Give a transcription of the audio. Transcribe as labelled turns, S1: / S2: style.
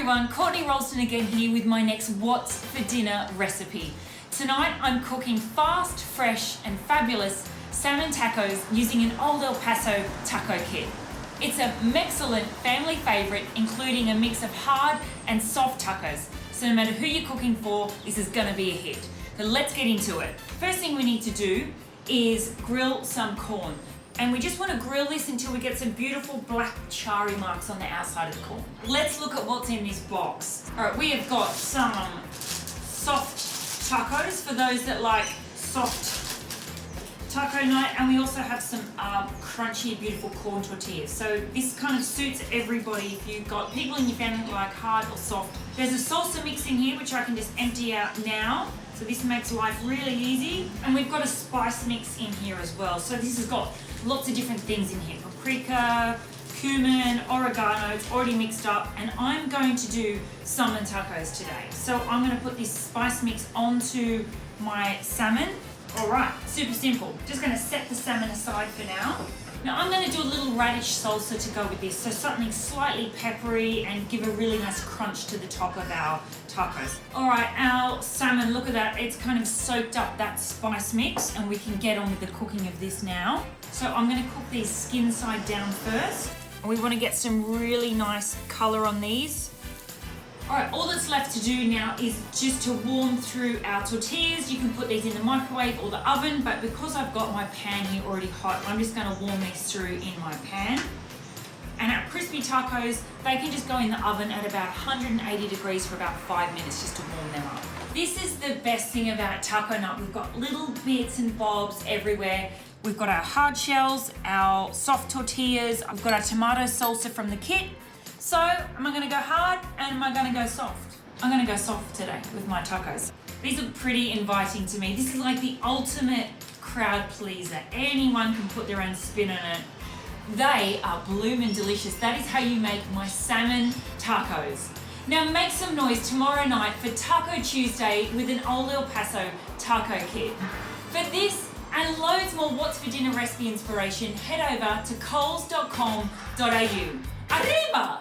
S1: everyone, Courtney Roulston again here with my next What's for Dinner recipe. Tonight I'm cooking fast, fresh and fabulous salmon tacos using an old El Paso taco kit. It's a Mexcellent family favourite, including a mix of hard and soft tacos. So no matter who you're cooking for, this is going to be a hit. So let's get into it. First thing we need to do is grill some corn. And we just want to grill this until we get some beautiful black charry marks on the outside of the corn. Let's look at what's in this box. All right, we have got some soft tacos for those that like soft taco night, and we also have some crunchy, beautiful corn tortillas. So this kind of suits everybody if you've got people in your family that like hard or soft. There's a salsa mix in here which I can just empty out now. So this makes life really easy. And we've got a spice mix in here as well. So this has got lots of different things in here. Paprika, cumin, oregano, it's already mixed up. And I'm going to do salmon tacos today. So I'm gonna put this spice mix onto my salmon. All right, super simple. Just gonna set the salmon aside for now. Now I'm gonna do a little radish salsa to go with this. So something slightly peppery and give a really nice crunch to the top of our tacos. All right, our salmon, look at that. It's kind of soaked up that spice mix, and we can get on with the cooking of this now. So I'm gonna cook these skin side down first. We wanna get some really nice color on these. All right, all that's left to do now is just to warm through our tortillas. You can put these in the microwave or the oven, but because I've got my pan here already hot, I'm just gonna warm these through in my pan. And our crispy tacos, they can just go in the oven at about 180 degrees for about 5 minutes just to warm them up. This is the best thing about taco nut. We've got little bits and bobs everywhere. We've got our hard shells, our soft tortillas, I've got our tomato salsa from the kit. So, am I gonna go hard and am I gonna go soft? I'm gonna go soft today with my tacos. These are pretty inviting to me. This is like the ultimate crowd pleaser. Anyone can put their own spin on it. They are bloomin' delicious. That is how you make my salmon tacos. Now make some noise tomorrow night for Taco Tuesday with an old El Paso taco kit. For this and loads more What's for Dinner recipe inspiration, head over to coles.com.au. Arriba!